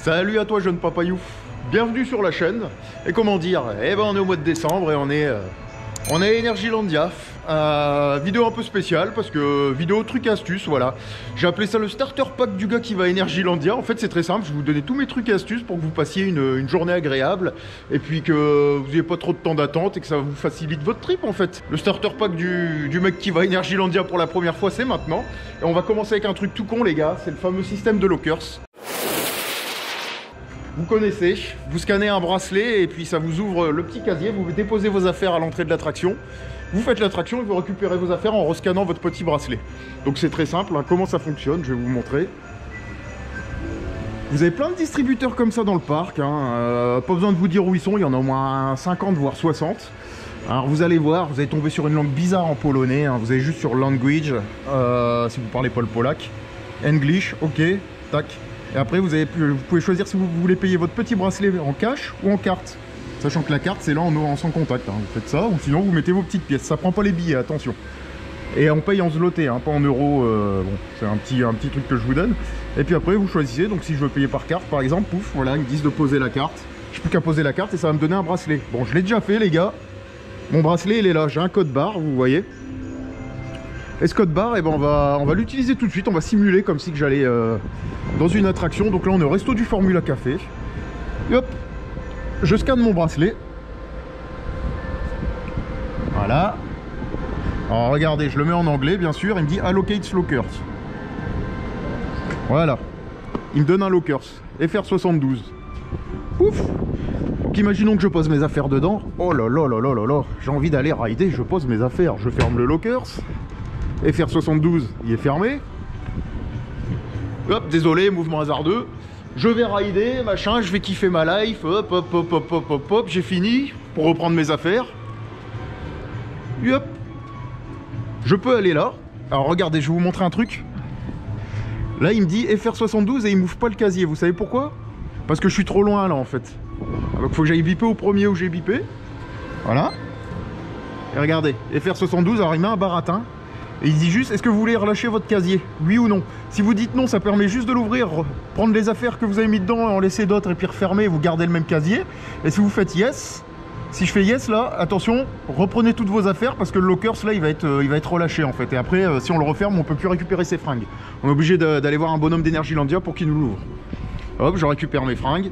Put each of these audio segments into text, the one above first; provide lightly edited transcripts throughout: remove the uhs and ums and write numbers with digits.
Salut à toi jeune papayouf, bienvenue sur la chaîne. Et comment dire, eh ben on est au mois de décembre et on est à Energylandia. Vidéo un peu spéciale parce que vidéo truc astuce, voilà. J'ai appelé ça le starter pack du gars qui va à Energylandia. En fait c'est très simple, je vais vous donner tous mes trucs et astuces pour que vous passiez une journée agréable et puis que vous n'ayez pas trop de temps d'attente et que ça vous facilite votre trip en fait. Le starter pack du mec qui va à Energylandia pour la première fois, c'est maintenant. Et on va commencer avec un truc tout con les gars, c'est le fameux système de lockers. Vous connaissez, vous scannez un bracelet et puis ça vous ouvre le petit casier, vous déposez vos affaires à l'entrée de l'attraction, vous faites l'attraction et vous récupérez vos affaires en rescannant votre petit bracelet. Donc c'est très simple, hein. Comment ça fonctionne, je vais vous montrer. Vous avez plein de distributeurs comme ça dans le parc, hein. Pas besoin de vous dire où ils sont, il y en a au moins 50 voire 60. Alors vous allez voir, vous allez tomber sur une langue bizarre en polonais, hein. Vous allez juste sur Language, si vous parlez pas le polac. English, ok, tac. Et après, vous pouvez choisir si vous voulez payer votre petit bracelet en cash ou en carte. Sachant que la carte, c'est là en sans contact. Hein. Vous faites ça, ou sinon vous mettez vos petites pièces. Ça prend pas les billets, attention. Et on paye en zloté, hein, pas en euros. Bon, c'est un petit truc que je vous donne. Et puis après, vous choisissez. Donc si je veux payer par carte, par exemple, pouf, voilà, ils me disent de poser la carte. Je n'ai plus qu'à poser la carte et ça va me donner un bracelet. Bon, je l'ai déjà fait, les gars. Mon bracelet, il est là. J'ai un code barre, vous voyez. Et ce code barre, eh ben on va l'utiliser tout de suite. On va simuler comme si que j'allais dans une attraction. Donc là, on est au resto du Formula Café. Et hop, je scanne mon bracelet. Voilà. Alors regardez, je le mets en anglais, bien sûr. Il me dit Allocate Lockers. Voilà. Il me donne un Lockers. FR72. Ouf. Donc imaginons que je pose mes affaires dedans. Oh là là là là là là. J'ai envie d'aller rider, je pose mes affaires. Je ferme le Lockers. FR72, il est fermé. Hop, désolé, mouvement hasardeux. Je vais rider, machin, je vais kiffer ma life. Hop, hop, hop, hop, hop, hop, hop. J'ai fini pour reprendre mes affaires. Et hop. Je peux aller là. Alors regardez, je vais vous montrer un truc. Là, il me dit FR72 et il m'ouvre pas le casier. Vous savez pourquoi? Parce que je suis trop loin là en fait. Donc il faut que j'aille biper au premier où j'ai bipé. Voilà. Et regardez, FR72, alors il met un baratin. Et il dit juste, est-ce que vous voulez relâcher votre casier? Oui ou non? Si vous dites non, ça permet juste de l'ouvrir, prendre les affaires que vous avez mis dedans et en laisser d'autres et puis refermer et vous gardez le même casier. Et si vous faites yes, si je fais yes là, attention, reprenez toutes vos affaires parce que le lockers là, il va être relâché en fait. Et après, si on le referme, on peut plus récupérer ses fringues. On est obligé d'aller voir un bonhomme d'Energylandia pour qu'il nous l'ouvre. Hop, je récupère mes fringues,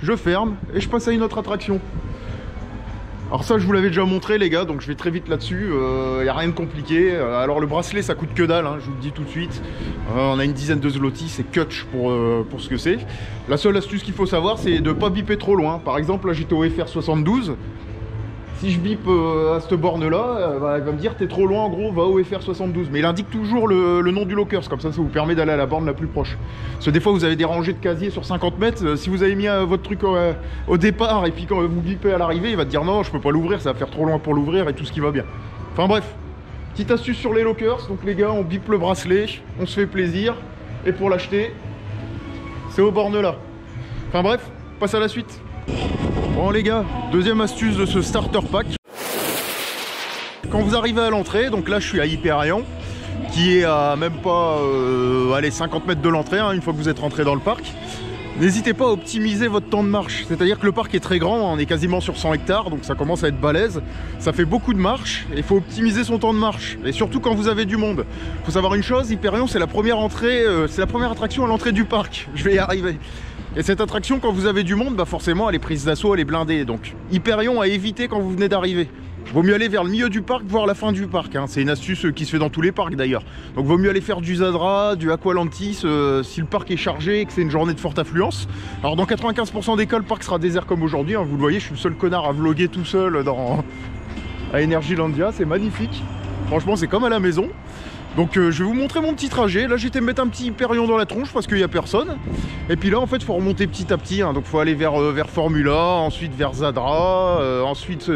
je ferme et je passe à une autre attraction. Alors ça je vous l'avais déjà montré les gars, donc je vais très vite là-dessus, y a rien de compliqué. Alors le bracelet ça coûte que dalle, hein, je vous le dis tout de suite. On a une dizaine de zloty, c'est Kutch pour ce que c'est. La seule astuce qu'il faut savoir c'est de ne pas biper trop loin. Par exemple là j'étais au FR72. Si je bip à cette borne là, elle va me dire t'es trop loin en gros, va au FR72. Mais il indique toujours le nom du lockers, comme ça vous permet d'aller à la borne la plus proche. Parce que des fois vous avez des rangées de casiers sur 50 mètres, si vous avez mis votre truc au départ et puis quand vous bipez à l'arrivée, il va te dire non je peux pas l'ouvrir, ça va faire trop loin pour l'ouvrir et tout ce qui va bien. Enfin bref, petite astuce sur les lockers, donc les gars on bip le bracelet, on se fait plaisir, et pour l'acheter, c'est aux bornes là. Enfin bref, passe à la suite. Bon les gars, deuxième astuce de ce starter pack. Quand vous arrivez à l'entrée, donc là je suis à Hyperion, qui est à même pas allez, 50 mètres de l'entrée, hein, une fois que vous êtes rentré dans le parc. N'hésitez pas à optimiser votre temps de marche. C'est-à-dire que le parc est très grand, on est quasiment sur 100 hectares, donc ça commence à être balèze. Ça fait beaucoup de marche, et il faut optimiser son temps de marche. Et surtout quand vous avez du monde. Il faut savoir une chose, Hyperion c'est la première entrée, c'est la première attraction à l'entrée du parc. Je vais y arriver. Et cette attraction, quand vous avez du monde, bah forcément elle est prise d'assaut, elle est blindée. Donc Hyperion à éviter quand vous venez d'arriver. Vaut mieux aller vers le milieu du parc, voire la fin du parc, hein. C'est une astuce qui se fait dans tous les parcs d'ailleurs. Donc vaut mieux aller faire du Zadra, du Aqualantis, si le parc est chargé et que c'est une journée de forte affluence. Alors dans 95% des cas, le parc sera désert comme aujourd'hui, hein. Vous le voyez, je suis le seul connard à vlogger tout seul à Energylandia, c'est magnifique. Franchement c'est comme à la maison. Donc je vais vous montrer mon petit trajet. Là j'étais me mettre un petit Hyperion dans la tronche parce qu'il n'y a personne. Et puis là en fait il faut remonter petit à petit, hein. Donc il faut aller vers Formula, ensuite vers Zadra, ensuite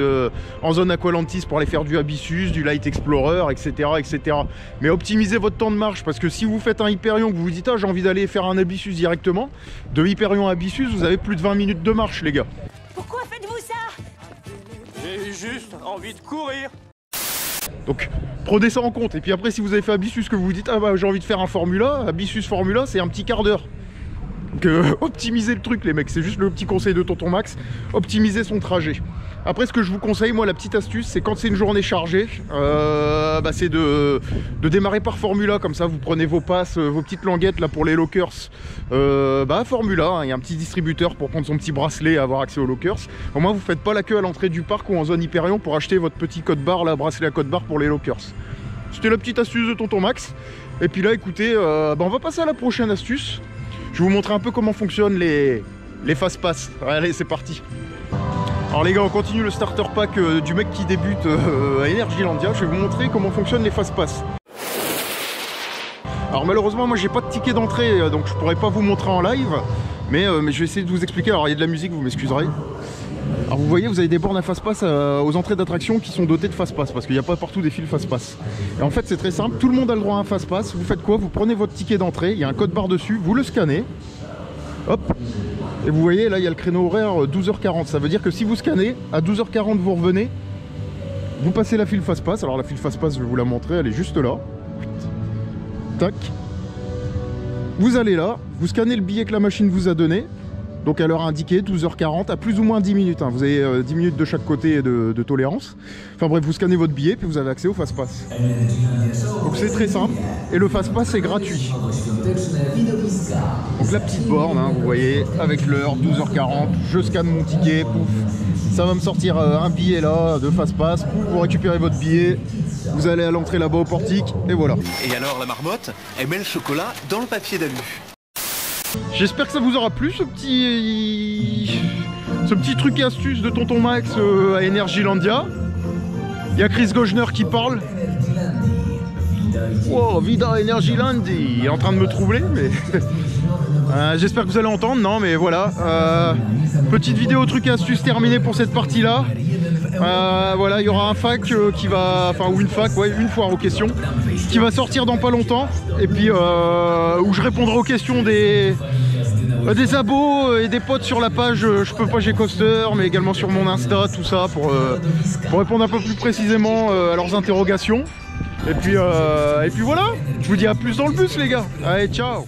en zone Aqualantis pour aller faire du Abyssus, du Light Explorer, etc., etc. Mais optimisez votre temps de marche parce que si vous faites un Hyperion, que vous vous dites ah j'ai envie d'aller faire un Abyssus directement, de Hyperion à Abyssus vous avez plus de 20 minutes de marche les gars. Pourquoi faites-vous ça? J'ai juste envie de courir. Donc prenez ça en compte. Et puis après si vous avez fait Abyssus que vous vous dites ah bah j'ai envie de faire un Formula, Abyssus Formula c'est un petit quart d'heure. Donc optimisez le truc les mecs, c'est juste le petit conseil de Tonton Max, optimiser son trajet. Après ce que je vous conseille, moi la petite astuce, c'est quand c'est une journée chargée, c'est de démarrer par Formula, comme ça vous prenez vos passes, vos petites languettes là pour les lockers, Formula, hein, il y a un petit distributeur pour prendre son petit bracelet et avoir accès aux lockers. Au moins vous faites pas la queue à l'entrée du parc ou en zone Hyperion pour acheter votre petit code barre, là, bracelet à code barre pour les lockers. C'était la petite astuce de Tonton Max. Et puis là écoutez, on va passer à la prochaine astuce. Je vais vous montrer un peu comment fonctionnent les fast-pass. Allez, c'est parti. Alors les gars, on continue le starter pack du mec qui débute à Energylandia. Je vais vous montrer comment fonctionnent les fast-pass. Alors malheureusement, moi j'ai pas de ticket d'entrée, donc je pourrais pas vous montrer en live. Mais je vais essayer de vous expliquer. Alors il y a de la musique, vous m'excuserez. Alors vous voyez, vous avez des bornes à fast-pass aux entrées d'attractions qui sont dotées de fast-pass, parce qu'il n'y a pas partout des fils fast-pass. Et en fait c'est très simple, tout le monde a le droit à un fast-pass. Vous faites quoi? Vous prenez votre ticket d'entrée, il y a un code barre dessus, vous le scannez. Hop. Et vous voyez là il y a le créneau horaire 12h40. Ça veut dire que si vous scannez, à 12h40 vous revenez, vous passez la file fast-pass. Alors la file fast-pass, je vais vous la montrer, elle est juste là. Tac. Vous allez là, vous scannez le billet que la machine vous a donné. Donc à l'heure indiquée, 12h40, à plus ou moins 10 minutes. Hein. Vous avez 10 minutes de chaque côté de tolérance. Enfin bref, vous scannez votre billet, puis vous avez accès au fast-pass. Donc c'est très simple. Et le fast-pass est gratuit. Donc la petite borne, hein, vous voyez, avec l'heure, 12h40, je scanne mon ticket, pouf. Ça va me sortir un billet là, de fast-pass. Pouf, vous récupérez votre billet. Vous allez à l'entrée là-bas au portique, et voilà. Et alors la marmotte, elle met le chocolat dans le papier d'alu. J'espère que ça vous aura plu ce petit truc et astuce de Tonton Max à Energylandia. Il y a Chris Gojner qui parle. Wow, Vida Energylandia. Il est en train de me troubler, mais j'espère que vous allez entendre. Non, mais voilà. Petite vidéo truc et astuce terminée pour cette partie-là. Voilà, il y aura un fac qui va, ou une fac, ouais, une foire aux questions, qui va sortir dans pas longtemps, et puis où je répondrai aux questions des abos et des potes sur la page Je peux pas, j'ai coaster, mais également sur mon Insta, tout ça, pour répondre un peu plus précisément à leurs interrogations. Et puis voilà, je vous dis à plus dans le bus les gars. Allez, ciao.